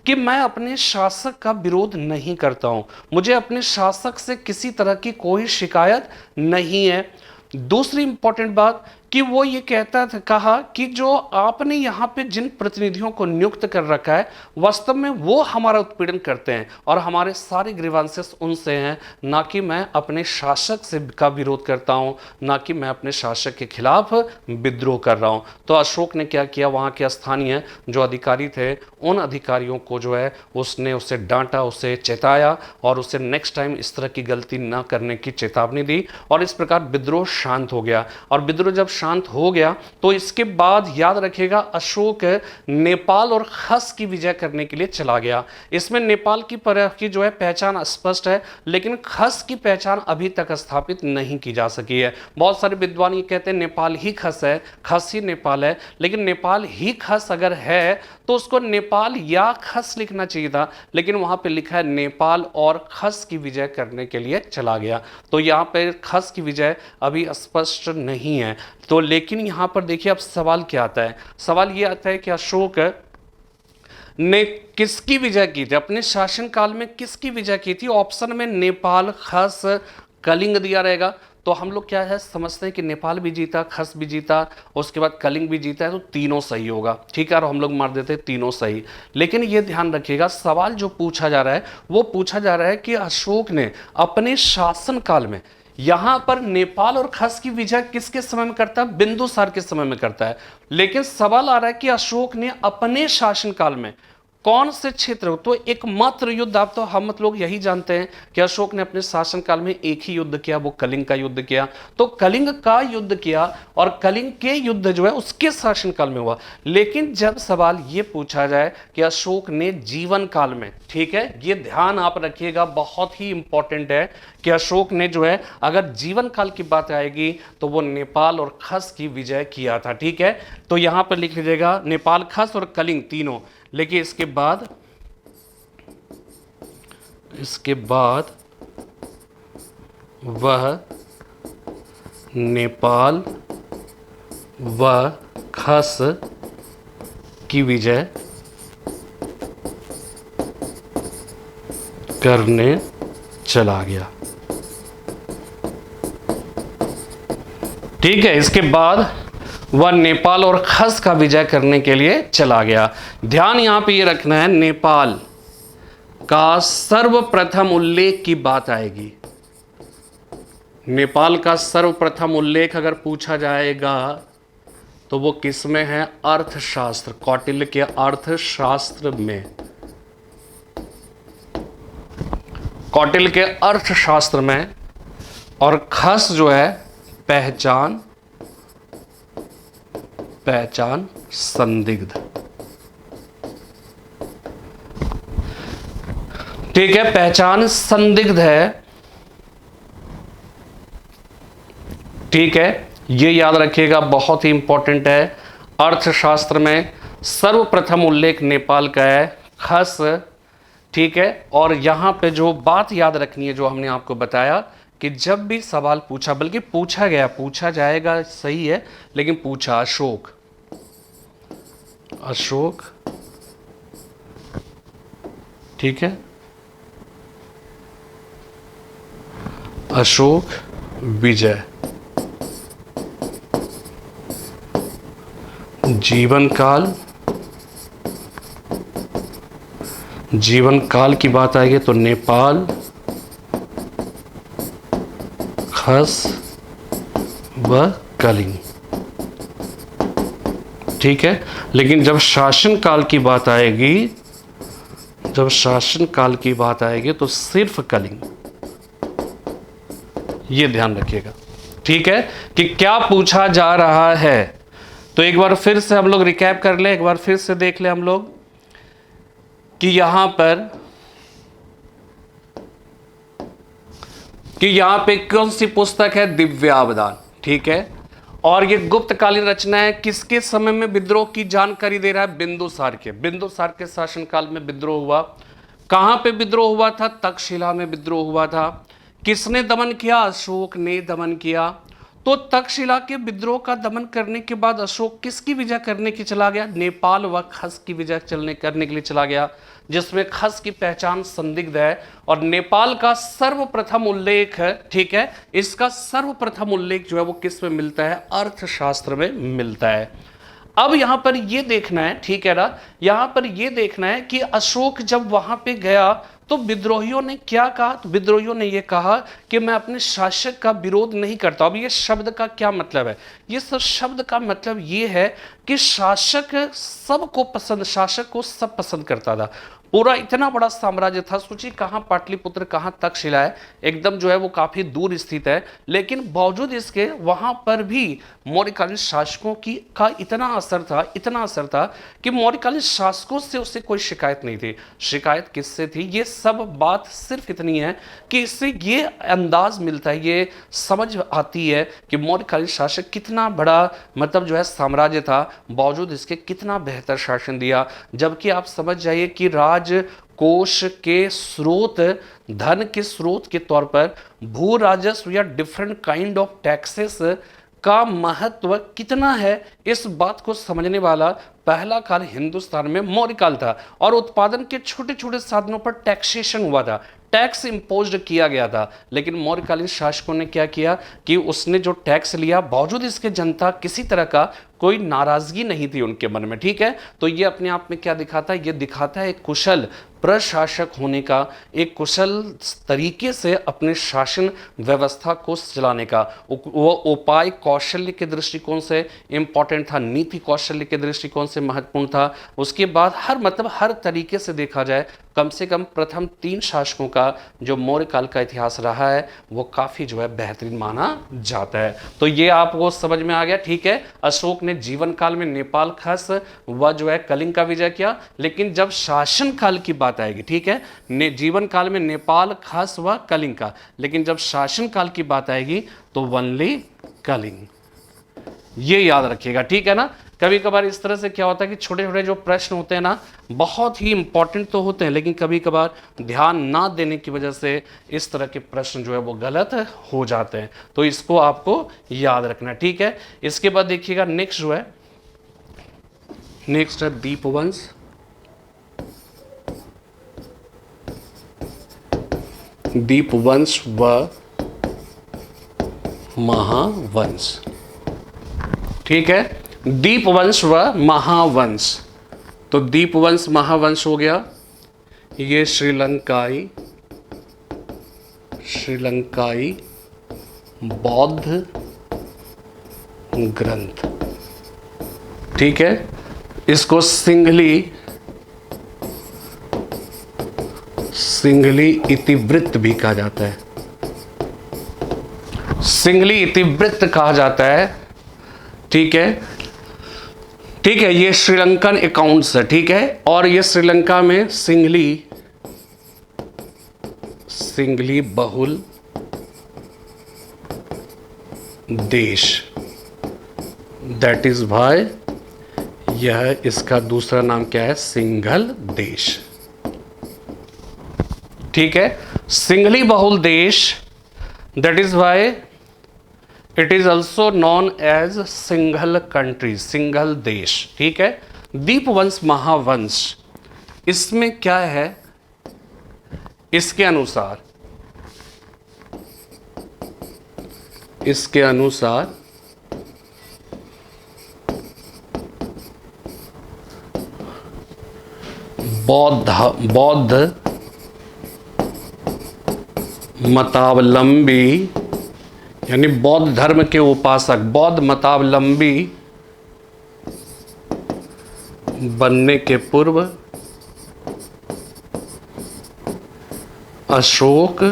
कि मैं अपने शासक का विरोध नहीं करता हूं, मुझे अपने शासक से किसी तरह की कोई शिकायत नहीं है। दूसरी इंपॉर्टेंट बात कि वो ये कहा कि जो आपने यहाँ पे जिन प्रतिनिधियों को नियुक्त कर रखा है वास्तव में वो हमारा उत्पीड़न करते हैं और हमारे सारे ग्रीवांसेस उनसे हैं, ना कि मैं अपने शासक से का विरोध करता हूँ, ना कि मैं अपने शासक के खिलाफ विद्रोह कर रहा हूँ। तो अशोक ने क्या किया, वहाँ के स्थानीय जो अधिकारी थे उन अधिकारियों को जो है उसने उसे डांटा, उसे चेताया और उसे नेक्स्ट टाइम इस तरह की गलती ना करने की चेतावनी दी। और इस प्रकार विद्रोह शांत हो गया। और विद्रोह जब शांत हो गया तो इसके बाद याद रखिएगा अशोक नेपाल और खस की विजय करने के लिए चला गया। इसमें नेपाल की जो है पहचान स्पष्ट है, लेकिन खस की पहचान अभी तक स्थापित नहीं की जा सकी है। बहुत सारे विद्वान ये कहते हैं नेपाल ही खस है, खस ही नेपाल है, लेकिन नेपाल ही खस अगर है तो उसको नेपाल या खस लिखना चाहिए था, लेकिन वहां पे लिखा है नेपाल और खस की विजय करने के लिए चला गया। तो यहां पे खस की विजय अभी स्पष्ट नहीं है। तो लेकिन यहां पर देखिए अब सवाल क्या आता है, सवाल ये आता है कि अशोक ने किसकी विजय की थी, अपने शासनकाल में किसकी विजय की थी। ऑप्शन में नेपाल, खस, कलिंग दिया रहेगा, तो हम लोग क्या है समझते हैं कि नेपाल भी जीता, खस भी जीता, उसके बाद कलिंग भी जीता है, तो तीनों सही होगा, ठीक है। और हम लोग मार देते हैं तीनों सही। लेकिन ये ध्यान रखिएगा सवाल जो पूछा जा रहा है वो पूछा जा रहा है कि अशोक ने अपने शासनकाल में यहां पर नेपाल और खस की विजय किसके समय में करता है, बिंदुसार के समय में करता है। लेकिन सवाल आ रहा है कि अशोक ने अपने शासनकाल में कौन से क्षेत्र, तो एकमात्र युद्ध आप तो हम लोग यही जानते हैं कि अशोक ने अपने शासनकाल में एक ही युद्ध किया, वो कलिंग का युद्ध किया। तो कलिंग का युद्ध किया और कलिंग के युद्ध जो है उसके शासनकाल में हुआ। लेकिन जब सवाल ये पूछा जाए कि अशोक ने जीवन काल में, ठीक है, ये ध्यान आप रखिएगा बहुत ही इंपॉर्टेंट है कि अशोक ने जो है अगर जीवन काल की बात आएगी तो वो नेपाल और खस की विजय किया था, ठीक है। तो यहां पर लिख लीजिएगा नेपाल, खस और कलिंग तीनों। लेकिन इसके बाद वह नेपाल व खस की विजय करने चला गया, ठीक है। इसके बाद वह नेपाल और खस का विजय करने के लिए चला गया। ध्यान यहां पे ये रखना है, नेपाल का सर्वप्रथम उल्लेख की बात आएगी। नेपाल का सर्वप्रथम उल्लेख अगर पूछा जाएगा तो वो किस में है? अर्थशास्त्र, कौटिल्य के अर्थशास्त्र में, कौटिल्य के अर्थशास्त्र में। और खस जो है पहचान संदिग्ध, ठीक है, पहचान संदिग्ध है, ठीक है, ये याद रखिएगा, बहुत ही इंपॉर्टेंट है। अर्थशास्त्र में सर्वप्रथम उल्लेख नेपाल का है, खस, ठीक है। और यहां पे जो बात याद रखनी है, जो हमने आपको बताया कि जब भी सवाल पूछा, बल्कि पूछा गया, पूछा जाएगा सही है, लेकिन पूछा अशोक, ठीक है, अशोक विजय, जीवन काल की बात आएगी तो नेपाल, खस व कलिंग, ठीक है। लेकिन जब शासन काल की बात आएगी, तो सिर्फ कलिंग, ये ध्यान रखिएगा, ठीक है, कि क्या पूछा जा रहा है। तो एक बार फिर से हम लोग रिकैप कर लें, एक बार फिर से देख लें हम लोग कि यहां पे कौन सी पुस्तक है? दिव्यावदान, ठीक है। और ये गुप्तकालीन रचना है, किसके समय में विद्रोह की जानकारी दे रहा है? बिंदुसार के शासनकाल में विद्रोह हुआ। कहां पे विद्रोह हुआ था? तक्षशिला में विद्रोह हुआ था। किसने दमन किया? अशोक ने दमन किया। तो तक्षशिला के विद्रोह का दमन करने के बाद अशोक किसकी विजय करने की चला गया? नेपाल व खस की विजय करने के लिए चला गया, जिसमें खस की पहचान संदिग्ध है। और नेपाल का सर्वप्रथम उल्लेख है, ठीक है, इसका सर्वप्रथम उल्लेख जो है वो किस में मिलता है? अर्थशास्त्र में मिलता है। अब यहां पर यह देखना है, ठीक है ना, यहां पर यह देखना है कि अशोक जब वहां पे गया तो विद्रोहियों ने क्या कहा? तो विद्रोहियों ने यह कहा कि मैं अपने शासक का विरोध नहीं करता। अब ये शब्द का क्या मतलब है? ये शब्द का मतलब ये है कि शासक को सब पसंद करता था। पूरा इतना बड़ा साम्राज्य था, सोचिए कहां पाटलिपुत्र, कहां तक्षशिला है, एकदम जो है वो काफी दूर स्थित है, लेकिन बावजूद इसके वहां पर भी मौर्यकालीन शासकों का इतना असर था कि मौर्यकालीन शासकों से उससे कोई शिकायत नहीं थी। शिकायत किससे थी? ये सब बात सिर्फ इतनी है कि इससे ये अंदाज मिलता है, ये समझ आती है कि मौर्यकालीन शासक कितना बड़ा मतलब जो है साम्राज्य था, बावजूद इसके कितना बेहतर शासन दिया। जबकि आप समझ जाइए कि राजकोष के स्रोत, धन के स्रोत के तौर पर भू राजस्व या डिफरेंट काइंड ऑफ टैक्सेस का महत्व कितना है, इस बात को समझने वाला पहला काल हिंदुस्तान में मौर्य काल था। और उत्पादन के छोटे छोटे साधनों पर टैक्सेशन हुआ था, टैक्स इंपोज्ड किया गया था। लेकिन मौर्यकालीन शासकों ने क्या किया कि उसने जो टैक्स लिया, बावजूद इसके जनता किसी तरह का कोई नाराजगी नहीं थी उनके मन में, ठीक है। तो ये अपने आप में क्या दिखाता है? ये दिखाता है एक कुशल प्रशासक होने का, एक कुशल तरीके से अपने शासन व्यवस्था को चलाने का। वो उपाय कौशल्य के दृष्टिकोण से इंपॉर्टेंट था, नीति कौशल्य के दृष्टिकोण से महत्वपूर्ण था। उसके बाद हर तरीके से देखा जाए, कम से कम प्रथम 3 शासकों का जो मौर्य काल का इतिहास रहा है वो काफी जो है बेहतरीन माना जाता है। तो ये आपको समझ में आ गया, ठीक है। अशोक ने जीवन काल में नेपाल, खस व जो है कलिंग का विजय किया, लेकिन जब शासन काल की बात आएगी, ठीक है, जीवन काल में नेपाल, खस व कलिंग का, लेकिन जब शासन काल की बात आएगी तो वनली कलिंग, ये याद रखिएगा, ठीक है ना। कभी कभार इस तरह से क्या होता है कि छोटे छोटे जो प्रश्न होते हैं ना, बहुत ही इंपॉर्टेंट तो होते हैं, लेकिन कभी कभार ध्यान ना देने की वजह से इस तरह के प्रश्न जो है वो गलत हो जाते हैं। तो इसको आपको याद रखना, ठीक है। इसके बाद देखिएगा नेक्स्ट जो है, नेक्स्ट है दीपवंश, दीपवंश व महावंश, ठीक है, दीपवंश व महावंश। तो दीपवंश महावंश हो गया, ये श्रीलंकाई बौद्ध ग्रंथ। ठीक है, इसको सिंघली इतिवृत्त भी कहा जाता है, सिंघली इतिवृत्त कहा जाता है। ठीक है, ठीक है, ये श्रीलंकन अकाउंट्स है। ठीक है, और ये श्रीलंका में सिंघली बहुल देश, दैट इज वाई यह इसका दूसरा नाम क्या है, सिंघल देश। ठीक है, सिंघली बहुल देश, that is why it is also known as Sinhala country, Sinhala देश। ठीक है, दीपवंश महावंश, इसमें क्या है, इसके अनुसार बौद्ध मतावलंबी, यानी बौद्ध धर्म के उपासक, बौद्ध मतावलंबी बनने के पूर्व अशोक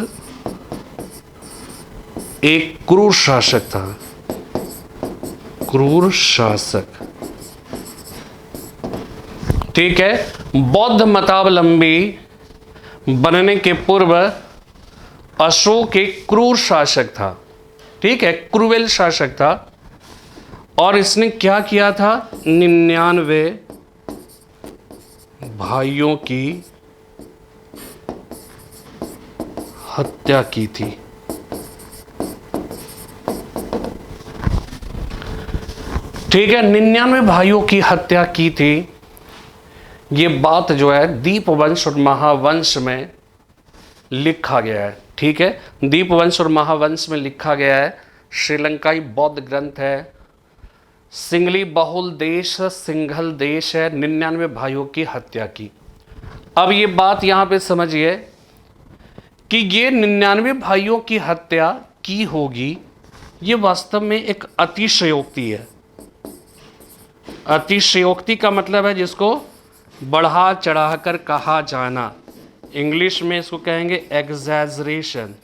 एक क्रूर शासक था, क्रूर शासक। ठीक है, बौद्ध मतावलंबी बनने के पूर्व अशोक एक क्रूर शासक था। ठीक है, क्रूवेल शासक था, और इसने क्या किया था, 99 भाइयों की हत्या की थी। ठीक है, 99 भाइयों की हत्या की थी। ये बात जो है दीपवंश और महावंश में लिखा गया है। ठीक है, दीपवंश और महावंश में लिखा गया है, श्रीलंकाई बौद्ध ग्रंथ है, सिंघली बहुल देश, सिंघल देश है, 99 भाइयों की हत्या की। अब ये बात यहां पे समझिए कि ये 99 भाइयों की हत्या की होगी, ये वास्तव में एक अतिशयोक्ति है। अतिशयोक्ति का मतलब है जिसको बढ़ा चढ़ाकर कहा जाना, इंग्लिश में इसको कहेंगे एग्जैजरेशन,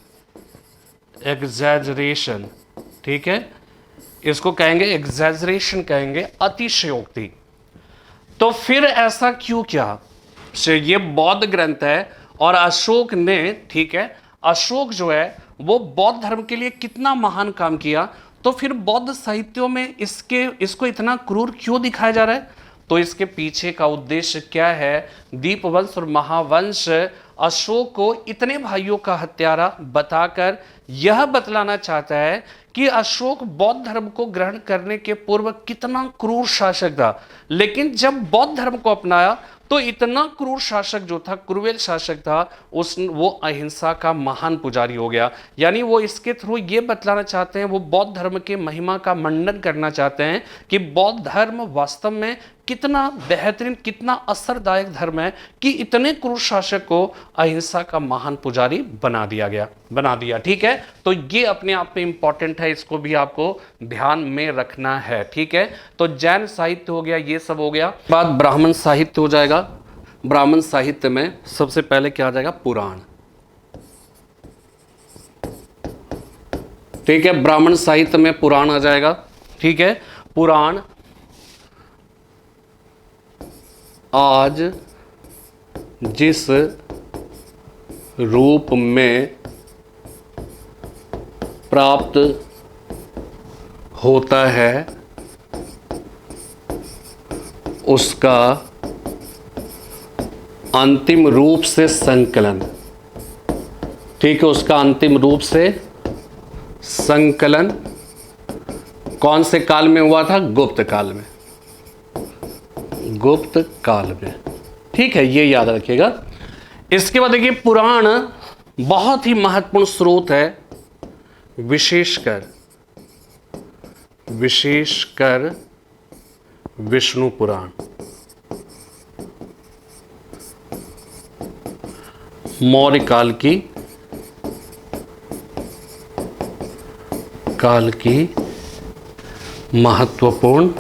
एग्जैजरेशन। ठीक है, इसको कहेंगे एग्जैजरेशन, कहेंगे अतिशयोक्ति। तो फिर ऐसा क्यों किया, ये बौद्ध ग्रंथ है और अशोक ने, ठीक है, अशोक जो है वो बौद्ध धर्म के लिए कितना महान काम किया, तो फिर बौद्ध साहित्यों में इसको इतना क्रूर क्यों दिखाया जा रहा है? तो इसके पीछे का उद्देश्य क्या है? दीपवंश और महावंश अशोक को इतने भाइयों का हत्यारा बताकर यह बतलाना चाहता है कि अशोक बौद्ध धर्म को ग्रहण करने के पूर्व कितना क्रूर शासक था, लेकिन जब बौद्ध धर्म को अपनाया तो इतना क्रूर शासक जो था, क्रूवेल शासक था, वो अहिंसा का महान पुजारी हो गया। यानी वो इसके थ्रू ये बतलाना चाहते हैं, वो बौद्ध धर्म के महिमा का मंडन करना चाहते हैं कि बौद्ध धर्म वास्तव में कितना बेहतरीन, कितना असरदायक धर्म है कि इतने क्रूर शासक को अहिंसा का महान पुजारी बना दिया। ठीक है, तो ये अपने आप में इंपॉर्टेंट है, इसको भी आपको ध्यान में रखना है। ठीक है, तो जैन साहित्य हो गया, ये सब हो गया। बाद ब्राह्मण साहित्य हो जाएगा। ब्राह्मण साहित्य में सबसे पहले क्या आ जाएगा? पुराण। ठीक है, ब्राह्मण साहित्य में पुराण आ जाएगा। ठीक है, पुराण आज जिस रूप में प्राप्त होता है उसका अंतिम रूप से संकलन। ठीक है, उसका अंतिम रूप से संकलन कौन से काल में हुआ था? गुप्त काल में, गुप्त काल में। ठीक है, ये याद रखिएगा। इसके बाद देखिए, पुराण बहुत ही महत्वपूर्ण स्रोत है, विशेषकर विष्णु पुराण। मौर्य काल की महत्वपूर्ण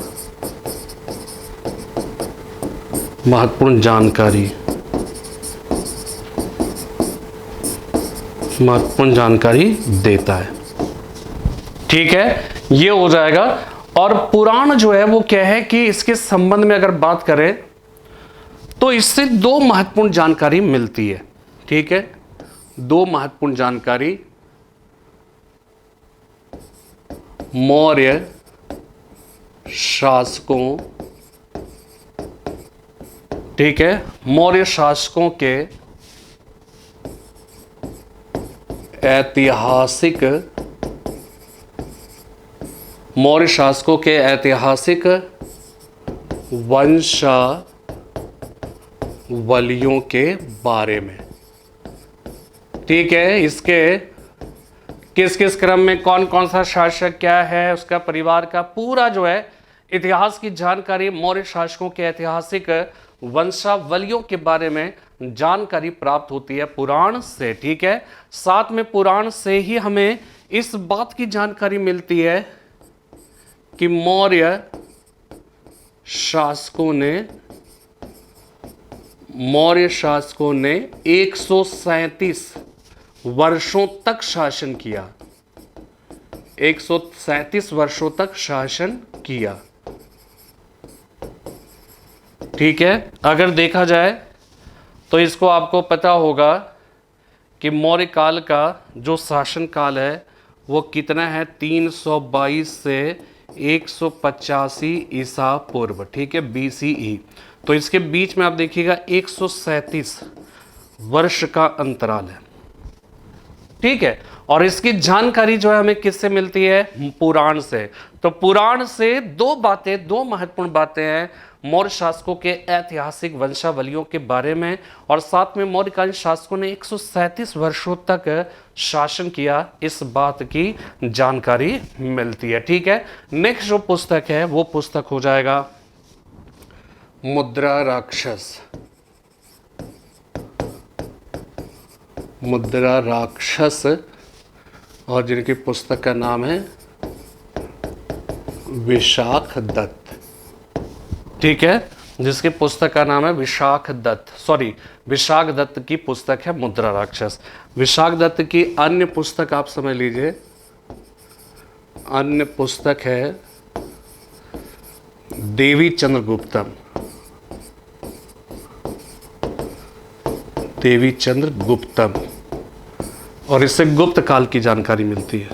जानकारी देता है। ठीक है, ये हो जाएगा। और पुराण जो है वो क्या है कि इसके संबंध में अगर बात करें तो इससे दो महत्वपूर्ण जानकारी मिलती है। ठीक है, दो महत्वपूर्ण जानकारी मौर्य शासकों, ठीक है, मौर्य शासकों के ऐतिहासिक वंशावलियों के बारे में। ठीक है, इसके किस किस क्रम में कौन कौन सा शासक क्या है, उसका परिवार का पूरा जो है इतिहास की जानकारी, मौर्य शासकों के ऐतिहासिक वंशावलियों के बारे में जानकारी प्राप्त होती है पुराण से। ठीक है, साथ में पुराण से ही हमें इस बात की जानकारी मिलती है कि मौर्य शासकों ने 137 वर्षों तक शासन किया। 137 वर्षों तक शासन किया। ठीक है, अगर देखा जाए तो इसको आपको पता होगा कि मौर्य काल का जो शासन काल है वो कितना है, 322 से 185 ईसा पूर्व। ठीक है, BCE। तो इसके बीच में आप देखिएगा 137 वर्ष का अंतराल है। ठीक है, और इसकी जानकारी जो है हमें किससे मिलती है, पुराण से। तो पुराण से दो महत्वपूर्ण बातें हैं, मौर्य शासकों के ऐतिहासिक वंशावलियों के बारे में, और साथ में मौर्यकालीन शासकों ने 137 वर्षों तक शासन किया, इस बात की जानकारी मिलती है। ठीक है, नेक्स्ट जो पुस्तक है वो पुस्तक हो जाएगा मुद्रा राक्षस, और जिनकी पुस्तक का नाम है विशाख दत्त। ठीक है, जिसकी पुस्तक का नाम है विशाख दत्त की पुस्तक है मुद्रा राक्षस। विशाख दत्त की अन्य पुस्तक आप समझ लीजिए, अन्य पुस्तक है देवी चंद्रगुप्तम, और इससे गुप्त काल की जानकारी मिलती है।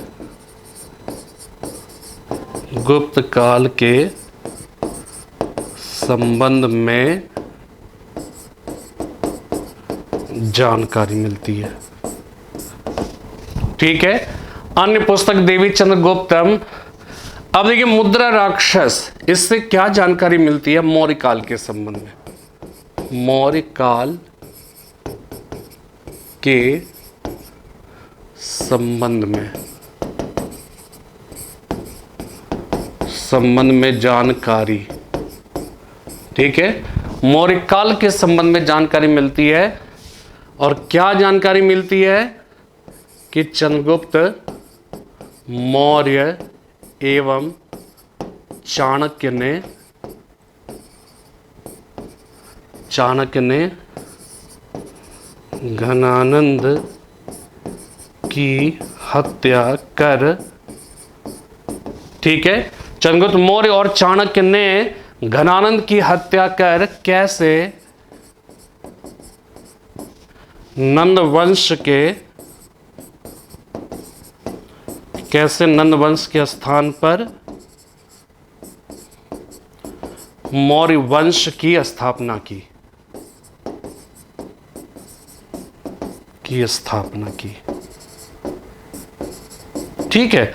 गुप्त काल के संबंध में जानकारी मिलती है। ठीक है, अन्य पुस्तक देवी चंद्रगुप्तम। अब देखिए मुद्रा राक्षस, इससे क्या जानकारी मिलती है मौर्य काल के संबंध में। मौर्य काल के संबंध में जानकारी। ठीक है, मौर्य काल के संबंध में जानकारी मिलती है, और क्या जानकारी मिलती है कि चंद्रगुप्त मौर्य एवं चाणक्य ने घनानंद की हत्या कर, ठीक है, चंद्रगुप्त मौर्य और चाणक्य ने घनानंद की हत्या कर कैसे नंद वंश के स्थान पर मौर्य वंश की स्थापना की। ठीक है,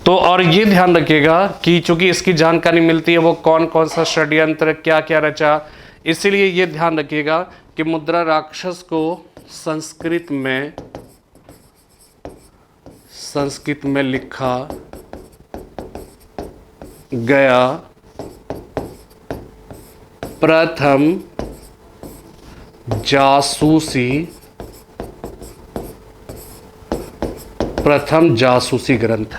तो और ये ध्यान रखिएगा कि चूंकि इसकी जानकारी मिलती है वो कौन कौन सा षड्यंत्र क्या क्या रचा, इसीलिए ये ध्यान रखिएगा कि मुद्रा राक्षस को संस्कृत गया प्रथम जासूसी ग्रंथ।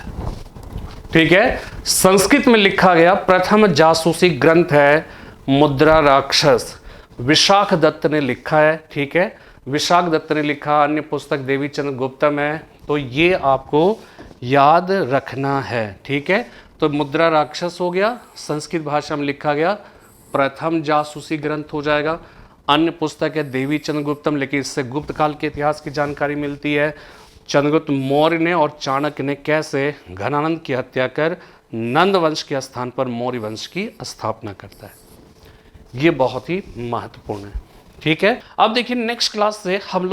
ठीक है, संस्कृत में लिखा गया प्रथम जासूसी ग्रंथ है मुद्रा राक्षस, विशाख दत्त ने लिखा है। ठीक है, विशाख दत्त ने लिखा। अन्य पुस्तक देवीचंद्र गुप्तम है। तो ये आपको याद रखना है। ठीक है, तो मुद्रा राक्षस हो गया, संस्कृत भाषा में लिखा गया प्रथम जासूसी ग्रंथ हो जाएगा। अन्य पुस्तक है देवीचंद्र गुप्तम, लेकिन इससे गुप्त काल के इतिहास की जानकारी मिलती है। चंद्रगुप्त मौर्य ने और चाणक्य ने कैसे घनानंद की हत्या कर नंद वंश के स्थान पर मौर्य वंश की स्थापना करता है। ये बहुत ही महत्वपूर्ण है। ठीक है, अब देखिए नेक्स्ट क्लास से हम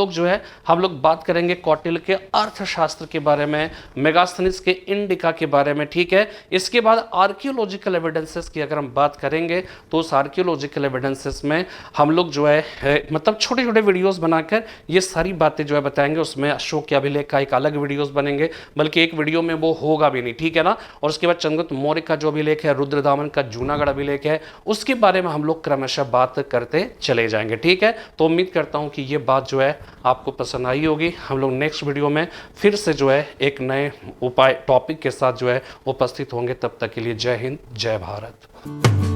लोग बात करेंगे कौटिल्य के अर्थशास्त्र के बारे में, मेगास्थनीज के इंडिका के बारे में। ठीक है, इसके बाद आर्कियोलॉजिकल एविडेंसेस की अगर हम बात करेंगे तो उस आर्कियोलॉजिकल एविडेंसेस में हम लोग मतलब छोटे छोटे वीडियोस बनाकर ये सारी बातें बताएंगे। उसमें अशोक के अभिलेख का एक अलग वीडियोस बनेंगे, बल्कि एक वीडियो में वो होगा भी नहीं। ठीक है ना। और उसके बाद चंद्रगुप्त मौर्य का जो अभिलेख है, रुद्रदामन का जूनागढ़ अभिलेख है, उसके बारे में हम लोग क्रमशः बात करते चले जाएंगे। ठीक है, तो उम्मीद करता हूं कि ये बात आपको पसंद आई होगी। हम लोग नेक्स्ट वीडियो में फिर से एक नए उपाय टॉपिक के साथ उपस्थित होंगे। तब तक के लिए जय हिंद, जय भारत।